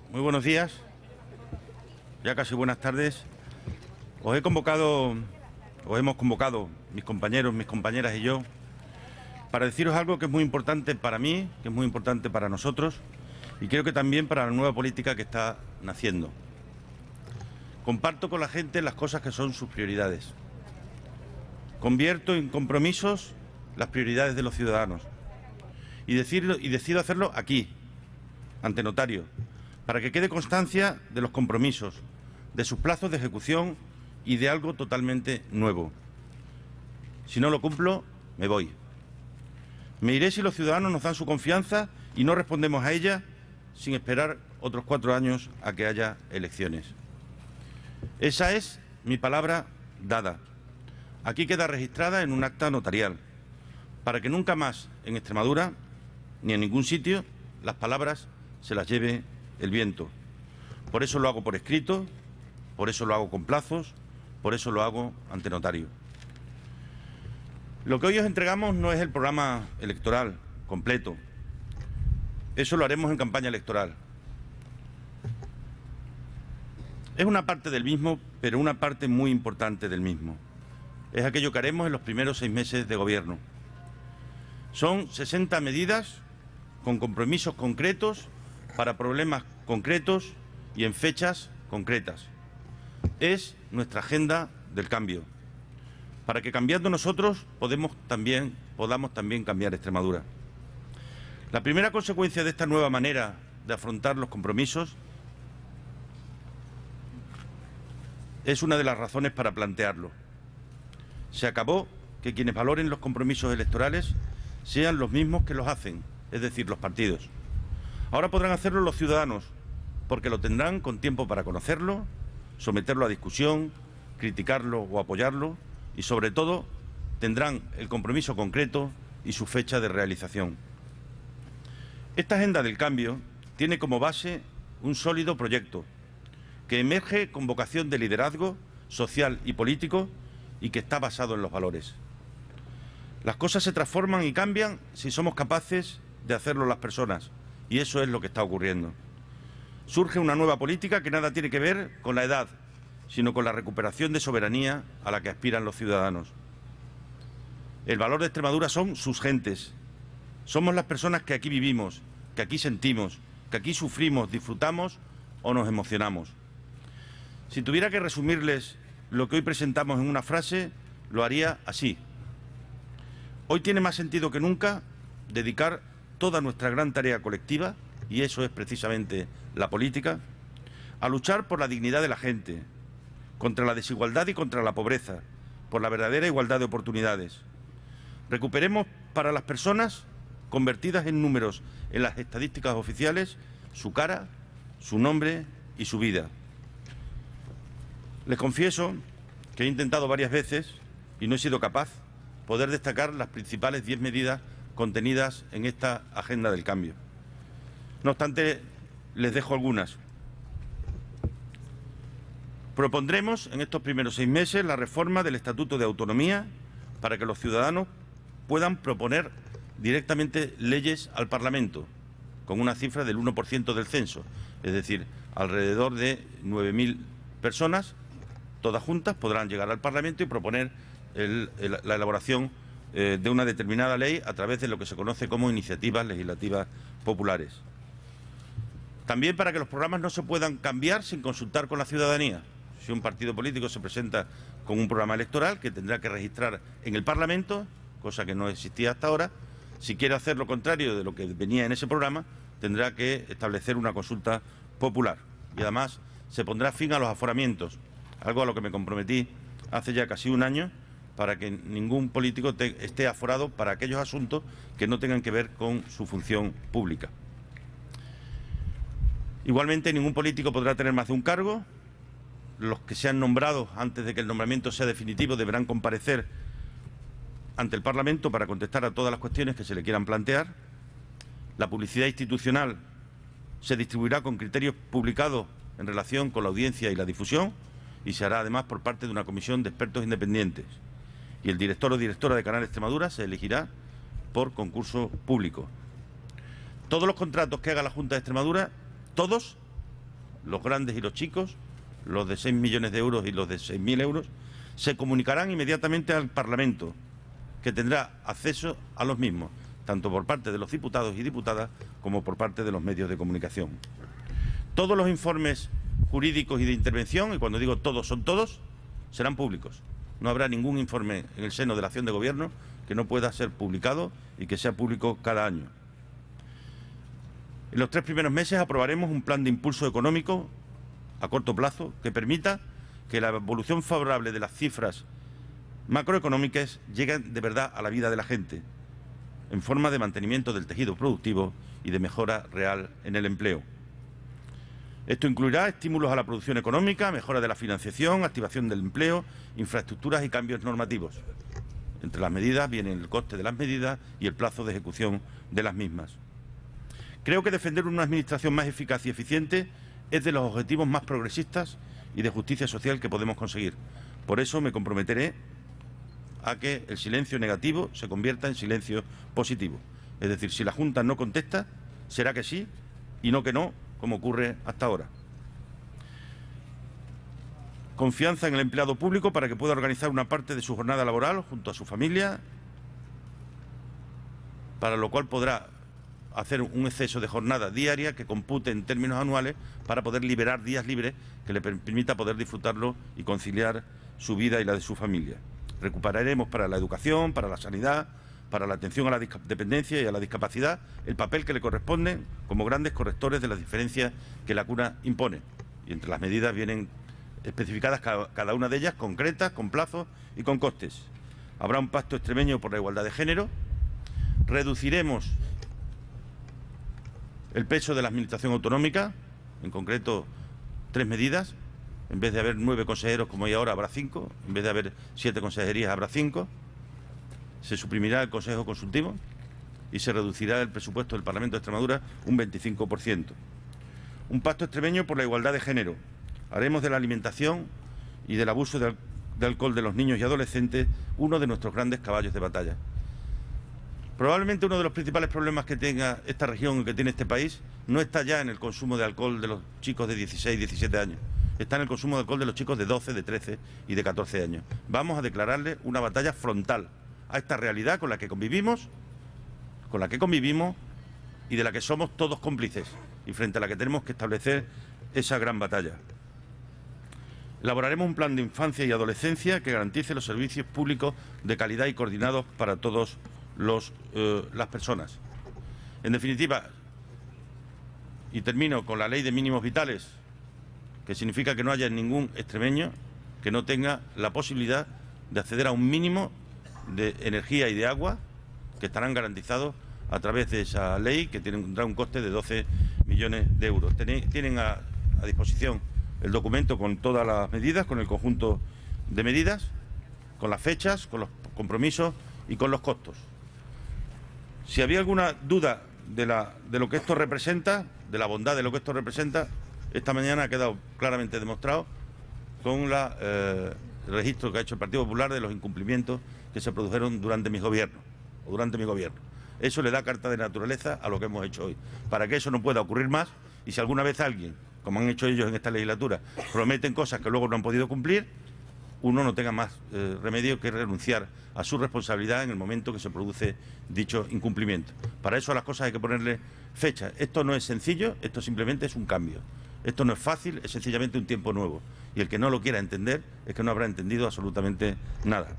Muy buenos días, ya casi buenas tardes. Os hemos convocado, mis compañeros, mis compañeras y yo, para deciros algo que es muy importante para mí, que es muy importante para nosotros y creo que también para la nueva política que está naciendo. Comparto con la gente las cosas que son sus prioridades. Convierto en compromisos las prioridades de los ciudadanos y decido hacerlo aquí, ante notario, para que quede constancia de los compromisos, de sus plazos de ejecución y de algo totalmente nuevo. Si no lo cumplo, me voy. Me iré si los ciudadanos nos dan su confianza y no respondemos a ella sin esperar otros 4 años a que haya elecciones. Esa es mi palabra dada. Aquí queda registrada en un acta notarial, para que nunca más en Extremadura, ni en ningún sitio, las palabras se las lleve el viento. Por eso lo hago por escrito, por eso lo hago con plazos, por eso lo hago ante notario. Lo que hoy os entregamos no es el programa electoral completo. Eso lo haremos en campaña electoral. Es una parte del mismo, pero una parte muy importante del mismo. Es aquello que haremos en los primeros 6 meses de gobierno. Son 60 medidas con compromisos concretos para problemas concretos y en fechas concretas. Es nuestra agenda del cambio, para que cambiando nosotros podamos también cambiar Extremadura. La primera consecuencia de esta nueva manera de afrontar los compromisos es una de las razones para plantearlo. Se acabó que quienes valoren los compromisos electorales sean los mismos que los hacen, es decir, los partidos. Ahora podrán hacerlo los ciudadanos, porque lo tendrán con tiempo para conocerlo, someterlo a discusión, criticarlo o apoyarlo y, sobre todo, tendrán el compromiso concreto y su fecha de realización. Esta agenda del cambio tiene como base un sólido proyecto que emerge con vocación de liderazgo social y político y que está basado en los valores. Las cosas se transforman y cambian si somos capaces de hacerlo las personas, y eso es lo que está ocurriendo. Surge una nueva política que nada tiene que ver con la edad, sino con la recuperación de soberanía a la que aspiran los ciudadanos. El valor de Extremadura son sus gentes. Somos las personas que aquí vivimos, que aquí sentimos, que aquí sufrimos, disfrutamos o nos emocionamos. Si tuviera que resumirles lo que hoy presentamos en una frase, lo haría así. Hoy tiene más sentido que nunca dedicar toda nuestra gran tarea colectiva, y eso es precisamente la política, a luchar por la dignidad de la gente, contra la desigualdad y contra la pobreza, por la verdadera igualdad de oportunidades. Recuperemos para las personas convertidas en números en las estadísticas oficiales su cara, su nombre y su vida. Les confieso que he intentado varias veces y no he sido capaz poder destacar las principales 10 medidas contenidas en esta agenda del cambio. No obstante, les dejo algunas. Propondremos en estos primeros 6 meses la reforma del Estatuto de Autonomía para que los ciudadanos puedan proponer directamente leyes al Parlamento, con una cifra del 1% del censo, es decir, alrededor de 9.000 personas, todas juntas, podrán llegar al Parlamento y proponer la elaboración de una determinada ley a través de lo que se conoce como iniciativas legislativas populares. También para que los programas no se puedan cambiar sin consultar con la ciudadanía. Si un partido político se presenta con un programa electoral que tendrá que registrar en el Parlamento, cosa que no existía hasta ahora, si quiere hacer lo contrario de lo que venía en ese programa, tendrá que establecer una consulta popular. Y además se pondrá fin a los aforamientos, algo a lo que me comprometí hace ya casi un año, para que ningún político esté aforado para aquellos asuntos que no tengan que ver con su función pública. Igualmente, ningún político podrá tener más de un cargo. Los que sean nombrados antes de que el nombramiento sea definitivo deberán comparecer ante el Parlamento para contestar a todas las cuestiones que se le quieran plantear. La publicidad institucional se distribuirá con criterios publicados en relación con la audiencia y la difusión y se hará además por parte de una comisión de expertos independientes. Y el director o directora de Canal Extremadura se elegirá por concurso público. Todos los contratos que haga la Junta de Extremadura, todos, los grandes y los chicos, los de 6 millones de euros y los de 6.000 euros, se comunicarán inmediatamente al Parlamento, que tendrá acceso a los mismos, tanto por parte de los diputados y diputadas como por parte de los medios de comunicación. Todos los informes jurídicos y de intervención, y cuando digo todos son todos, serán públicos. No habrá ningún informe en el seno de la acción de gobierno que no pueda ser publicado y que sea público cada año. En los 3 primeros meses aprobaremos un plan de impulso económico a corto plazo que permita que la evolución favorable de las cifras macroeconómicas llegue de verdad a la vida de la gente, en forma de mantenimiento del tejido productivo y de mejora real en el empleo. Esto incluirá estímulos a la producción económica, mejora de la financiación, activación del empleo, infraestructuras y cambios normativos. Entre las medidas vienen el coste de las medidas y el plazo de ejecución de las mismas. Creo que defender una administración más eficaz y eficiente es de los objetivos más progresistas y de justicia social que podemos conseguir. Por eso me comprometeré a que el silencio negativo se convierta en silencio positivo. Es decir, si la Junta no contesta, será que sí y no que no, como ocurre hasta ahora. Confianza en el empleado público para que pueda organizar una parte de su jornada laboral junto a su familia, para lo cual podrá hacer un exceso de jornada diaria que compute en términos anuales para poder liberar días libres que le permita poder disfrutarlo y conciliar su vida y la de su familia. Recuperaremos para la educación, para la sanidad, para la atención a la dependencia y a la discapacidad el papel que le corresponde como grandes correctores de las diferencias que la cuna impone. Y entre las medidas vienen especificadas cada una de ellas, concretas, con plazos y con costes. Habrá un pacto extremeño por la igualdad de género. Reduciremos el peso de la administración autonómica, en concreto 3 medidas. En vez de haber 9 consejeros como hay ahora, habrá 5. En vez de haber 7 consejerías, habrá 5. Se suprimirá el Consejo Consultivo y se reducirá el presupuesto del Parlamento de Extremadura un 25%. Un pacto extremeño por la igualdad de género. Haremos de la alimentación y del abuso de alcohol de los niños y adolescentes uno de nuestros grandes caballos de batalla. Probablemente uno de los principales problemas que tenga esta región y que tiene este país no está ya en el consumo de alcohol de los chicos de 16, 17 años. Está en el consumo de alcohol de los chicos de 12, de 13 y de 14 años. Vamos a declararle una batalla frontal a esta realidad con la que convivimos y de la que somos todos cómplices y frente a la que tenemos que establecer esa gran batalla. Elaboraremos un plan de infancia y adolescencia que garantice los servicios públicos de calidad y coordinados para todas las personas. En definitiva, y termino con la ley de mínimos vitales, que significa que no haya ningún extremeño que no tenga la posibilidad de acceder a un mínimo de energía y de agua que estarán garantizados a través de esa ley que tendrá un coste de 12 millones de euros. Tienen a disposición el documento con todas las medidas, con el conjunto de medidas, con las fechas, con los compromisos y con los costos. Si había alguna duda de lo que esto representa, de la bondad de lo que esto representa, esta mañana ha quedado claramente demostrado con el registro que ha hecho el Partido Popular de los incumplimientos que se produjeron durante mi gobierno. Eso le da carta de naturaleza a lo que hemos hecho hoy. Para que eso no pueda ocurrir más, y si alguna vez alguien, como han hecho ellos en esta legislatura, prometen cosas que luego no han podido cumplir, uno no tenga más remedio que renunciar a su responsabilidad en el momento que se produce dicho incumplimiento. Para eso a las cosas hay que ponerle fecha. Esto no es sencillo, esto simplemente es un cambio. Esto no es fácil, es sencillamente un tiempo nuevo. Y el que no lo quiera entender es que no habrá entendido absolutamente nada.